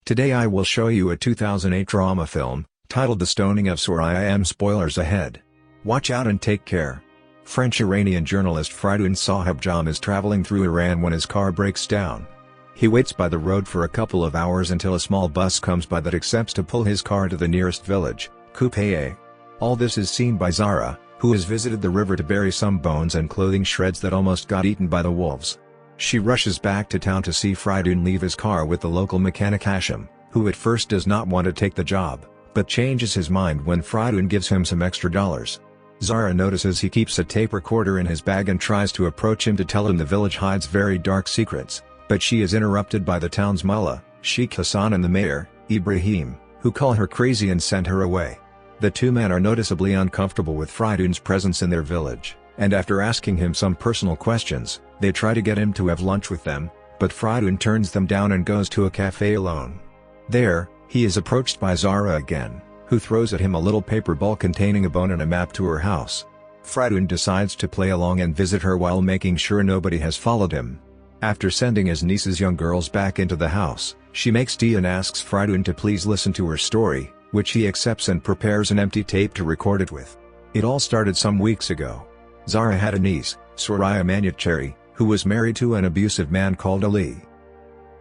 Today I will show you a 2008 drama film, titled The Stoning of Soraya M. Spoilers ahead. Watch out and take care. French-Iranian journalist Fridun Sahibjam is traveling through Iran when his car breaks down. He waits by the road for a couple of hours until a small bus comes by that accepts to pull his car to the nearest village, Kupaye. All this is seen by Zara, who has visited the river to bury some bones and clothing shreds that almost got eaten by the wolves. She rushes back to town to see Fridun leave his car with the local mechanic Hashim, who at first does not want to take the job, but changes his mind when Fridun gives him some extra dollars. Zara notices he keeps a tape recorder in his bag and tries to approach him to tell him the village hides very dark secrets, but she is interrupted by the town's mullah, Sheikh Hassan, and the mayor, Ibrahim, who call her crazy and send her away. The two men are noticeably uncomfortable with Fridun's presence in their village, and after asking him some personal questions, they try to get him to have lunch with them, but Fridun turns them down and goes to a cafe alone. There, he is approached by Zara again, who throws at him a little paper ball containing a bone and a map to her house. Fridun decides to play along and visit her while making sure nobody has followed him. After sending his niece's young girls back into the house, she makes tea and asks Fridun to please listen to her story, which he accepts and prepares an empty tape to record it with. It all started some weeks ago. Zara had a niece, Soraya Manouchehri, who was married to an abusive man called Ali.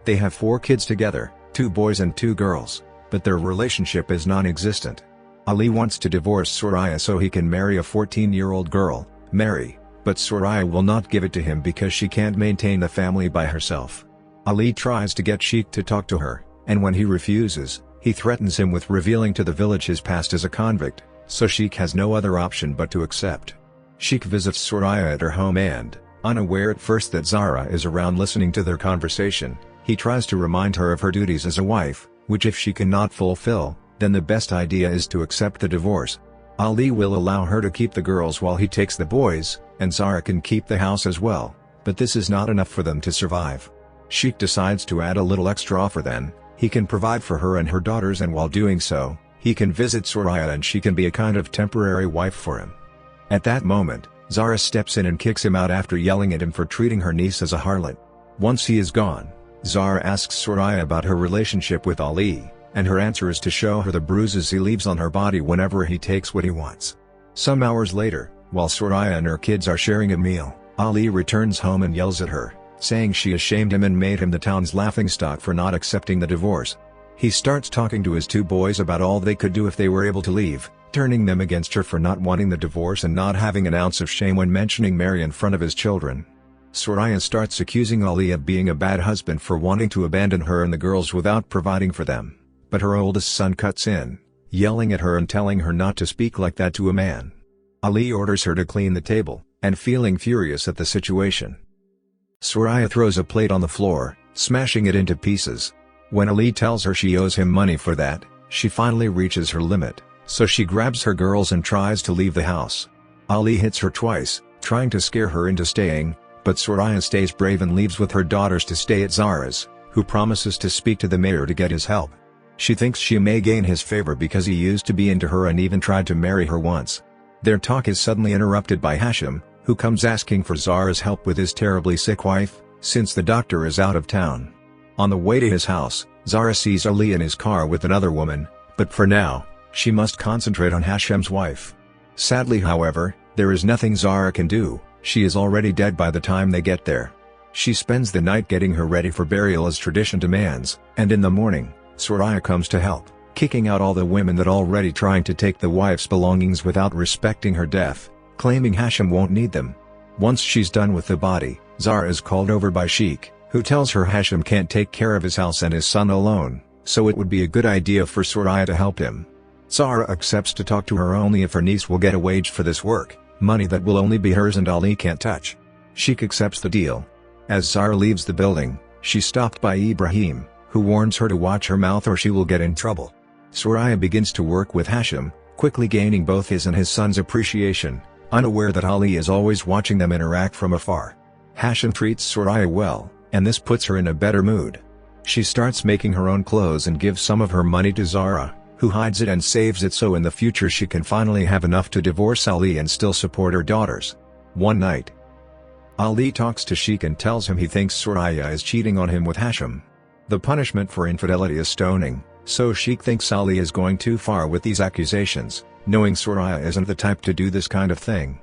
They have 4 kids together, 2 boys and 2 girls, but their relationship is non-existent. Ali wants to divorce Soraya so he can marry a 14-year-old girl, Mary, but Soraya will not give it to him because she can't maintain the family by herself. Ali tries to get Sheikh to talk to her, and when he refuses, he threatens him with revealing to the village his past as a convict, so Sheikh has no other option but to accept. Sheikh visits Soraya at her home and, unaware at first that Zara is around listening to their conversation, he tries to remind her of her duties as a wife, which if she cannot fulfill, then the best idea is to accept the divorce. Ali will allow her to keep the girls while he takes the boys, and Zara can keep the house as well, but this is not enough for them to survive. Sheikh decides to add a little extra offer then. He can provide for her and her daughters, and while doing so, he can visit Soraya and she can be a kind of temporary wife for him. At that moment, Zara steps in and kicks him out after yelling at him for treating her niece as a harlot. Once he is gone, Zara asks Soraya about her relationship with Ali, and her answer is to show her the bruises he leaves on her body whenever he takes what he wants. Some hours later, while Soraya and her kids are sharing a meal, Ali returns home and yells at her, saying she ashamed him and made him the town's laughingstock for not accepting the divorce. He starts talking to his 2 boys about all they could do if they were able to leave, turning them against her for not wanting the divorce and not having an ounce of shame when mentioning Mary in front of his children. Soraya starts accusing Ali of being a bad husband for wanting to abandon her and the girls without providing for them, but her oldest son cuts in, yelling at her and telling her not to speak like that to a man. Ali orders her to clean the table, and feeling furious at the situation, Soraya throws a plate on the floor, smashing it into pieces. When Ali tells her she owes him money for that, she finally reaches her limit, so she grabs her girls and tries to leave the house. Ali hits her twice, trying to scare her into staying, but Soraya stays brave and leaves with her daughters to stay at Zara's, who promises to speak to the mayor to get his help. She thinks she may gain his favor because he used to be into her and even tried to marry her once. Their talk is suddenly interrupted by Hashim, who comes asking for Zara's help with his terribly sick wife, since the doctor is out of town. On the way to his house, Zara sees Ali in his car with another woman, but for now, she must concentrate on Hashim's wife. Sadly, however, there is nothing Zara can do. She is already dead by the time they get there. She spends the night getting her ready for burial as tradition demands, and in the morning, Soraya comes to help, kicking out all the women that already trying to take the wife's belongings without respecting her death, claiming Hashim won't need them. Once she's done with the body, Zara is called over by Sheikh, who tells her Hashim can't take care of his house and his son alone, so it would be a good idea for Soraya to help him. Zara accepts to talk to her only if her niece will get a wage for this work, money that will only be hers and Ali can't touch. Sheikh accepts the deal. As Zara leaves the building, she's stopped by Ibrahim, who warns her to watch her mouth or she will get in trouble. Soraya begins to work with Hashim, quickly gaining both his and his son's appreciation, unaware that Ali is always watching them interact from afar. Hashim treats Soraya well, and this puts her in a better mood. She starts making her own clothes and gives some of her money to Zara, who hides it and saves it so in the future she can finally have enough to divorce Ali and still support her daughters. One night, Ali talks to Sheikh and tells him he thinks Soraya is cheating on him with Hashim. The punishment for infidelity is stoning, so Sheikh thinks Ali is going too far with these accusations, knowing Soraya isn't the type to do this kind of thing.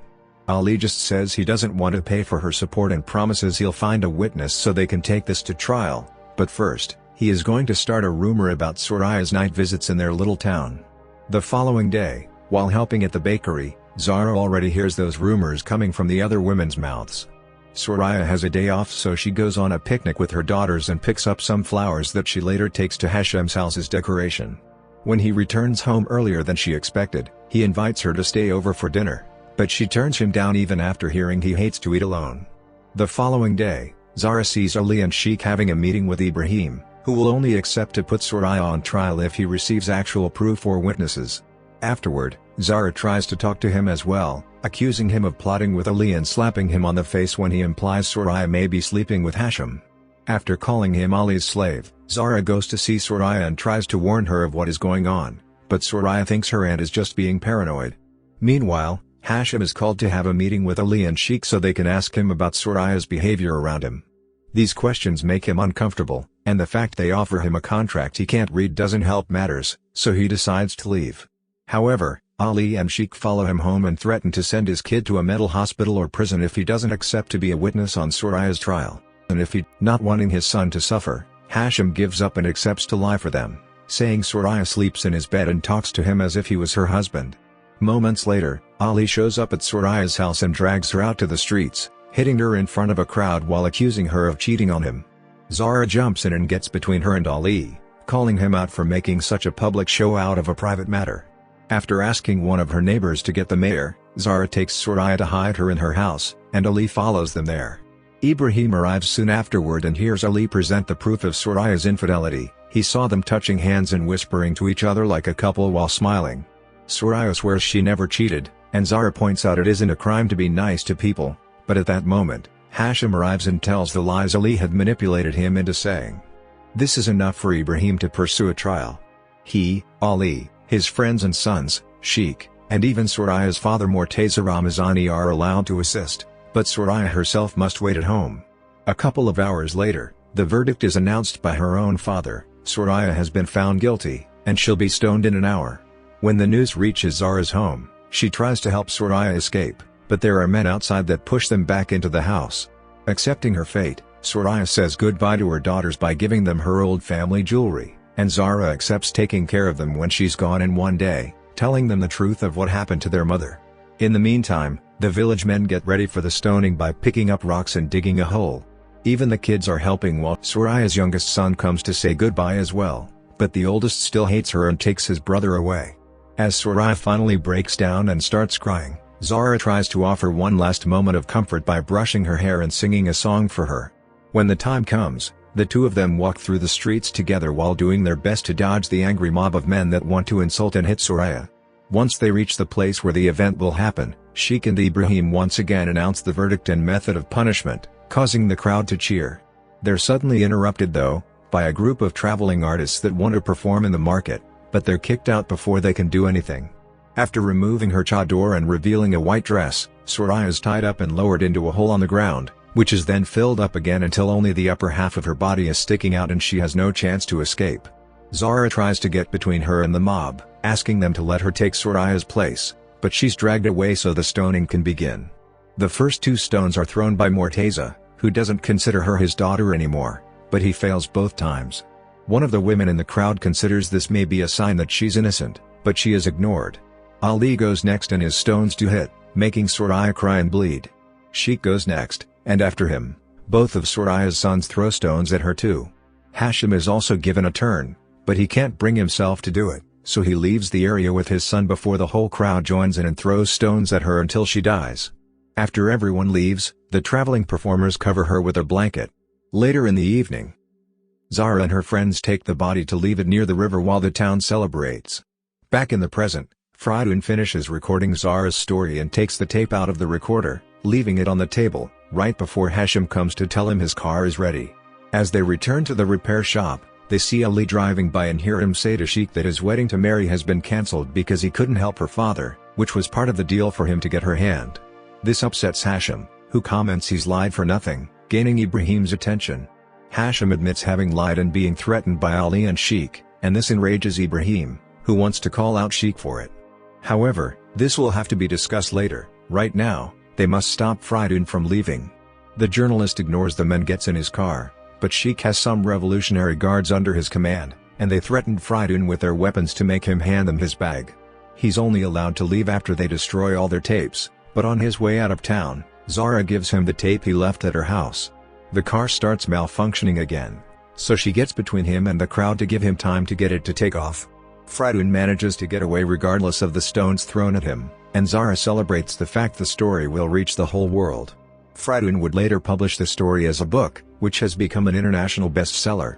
Ali just says he doesn't want to pay for her support and promises he'll find a witness so they can take this to trial, but first, he is going to start a rumor about Soraya's night visits in their little town. The following day, while helping at the bakery, Zara already hears those rumors coming from the other women's mouths. Soraya has a day off, so she goes on a picnic with her daughters and picks up some flowers that she later takes to Hashem's house as decoration. When he returns home earlier than she expected, he invites her to stay over for dinner, but she turns him down even after hearing he hates to eat alone. The following day, Zara sees Ali and Sheikh having a meeting with Ibrahim, who will only accept to put Soraya on trial if he receives actual proof or witnesses. Afterward, Zara tries to talk to him as well, accusing him of plotting with Ali and slapping him on the face when he implies Soraya may be sleeping with Hashem. After calling him Ali's slave, Zara goes to see Soraya and tries to warn her of what is going on, but Soraya thinks her aunt is just being paranoid. Meanwhile, Hashem is called to have a meeting with Ali and Sheikh so they can ask him about Soraya's behavior around him. These questions make him uncomfortable, and the fact they offer him a contract he can't read doesn't help matters, so he decides to leave. However, Ali and Sheikh follow him home and threaten to send his kid to a mental hospital or prison if he doesn't accept to be a witness on Soraya's trial. And if he, not wanting his son to suffer, Hashem gives up and accepts to lie for them, saying Soraya sleeps in his bed and talks to him as if he was her husband. Moments later, Ali shows up at Soraya's house and drags her out to the streets, hitting her in front of a crowd while accusing her of cheating on him. Zara jumps in and gets between her and Ali, calling him out for making such a public show out of a private matter. After asking one of her neighbors to get the mayor, Zara takes Soraya to hide her in her house, and Ali follows them there. Ibrahim arrives soon afterward and hears Ali present the proof of Soraya's infidelity. He saw them touching hands and whispering to each other like a couple while smiling. Soraya swears she never cheated, and Zara points out it isn't a crime to be nice to people, but at that moment, Hashem arrives and tells the lies Ali had manipulated him into saying. This is enough for Ibrahim to pursue a trial. He, Ali, his friends and sons, Sheikh, and even Soraya's father Morteza Ramazani are allowed to assist, but Soraya herself must wait at home. A couple of hours later, the verdict is announced by her own father. Soraya has been found guilty, and she'll be stoned in an hour. When the news reaches Zara's home, she tries to help Soraya escape, but there are men outside that push them back into the house. Accepting her fate, Soraya says goodbye to her daughters by giving them her old family jewelry, and Zara accepts taking care of them when she's gone in one day, telling them the truth of what happened to their mother. In the meantime, the village men get ready for the stoning by picking up rocks and digging a hole. Even the kids are helping while Soraya's youngest son comes to say goodbye as well, but the oldest still hates her and takes his brother away. As Soraya finally breaks down and starts crying, Zara tries to offer one last moment of comfort by brushing her hair and singing a song for her. When the time comes, the two of them walk through the streets together while doing their best to dodge the angry mob of men that want to insult and hit Soraya. Once they reach the place where the event will happen, Sheikh and Ibrahim once again announce the verdict and method of punishment, causing the crowd to cheer. They're suddenly interrupted though, by a group of traveling artists that want to perform in the market, but they're kicked out before they can do anything. After removing her chador and revealing a white dress, Soraya is tied up and lowered into a hole on the ground, which is then filled up again until only the upper half of her body is sticking out and she has no chance to escape. Zara tries to get between her and the mob, asking them to let her take Soraya's place, but she's dragged away so the stoning can begin. The first two stones are thrown by Morteza, who doesn't consider her his daughter anymore, but he fails both times. One of the women in the crowd considers this may be a sign that she's innocent, but she is ignored. Ali goes next and his stones do hit, making Soraya cry and bleed. Sheikh goes next, and after him, both of Soraya's sons throw stones at her too. Hashem is also given a turn, but he can't bring himself to do it, so he leaves the area with his son before the whole crowd joins in and throws stones at her until she dies. After everyone leaves, the traveling performers cover her with a blanket. Later in the evening, Zara and her friends take the body to leave it near the river while the town celebrates. Back in the present, Fridun finishes recording Zara's story and takes the tape out of the recorder, leaving it on the table, right before Hashem comes to tell him his car is ready. As they return to the repair shop, they see Ali driving by and hear him say to Sheikh that his wedding to Mary has been cancelled because he couldn't help her father, which was part of the deal for him to get her hand. This upsets Hashem, who comments he's lied for nothing, gaining Ibrahim's attention. Hashim admits having lied and being threatened by Ali and Sheikh, and this enrages Ibrahim, who wants to call out Sheikh for it. However, this will have to be discussed later. Right now, they must stop Fridoun from leaving. The journalist ignores them and gets in his car, but Sheikh has some revolutionary guards under his command, and they threatened Fridoun with their weapons to make him hand them his bag. He's only allowed to leave after they destroy all their tapes, but on his way out of town, Zara gives him the tape he left at her house. The car starts malfunctioning again, so she gets between him and the crowd to give him time to get it to take off. Fridoun manages to get away regardless of the stones thrown at him, and Zara celebrates the fact the story will reach the whole world. Fridoun would later publish the story as a book, which has become an international bestseller.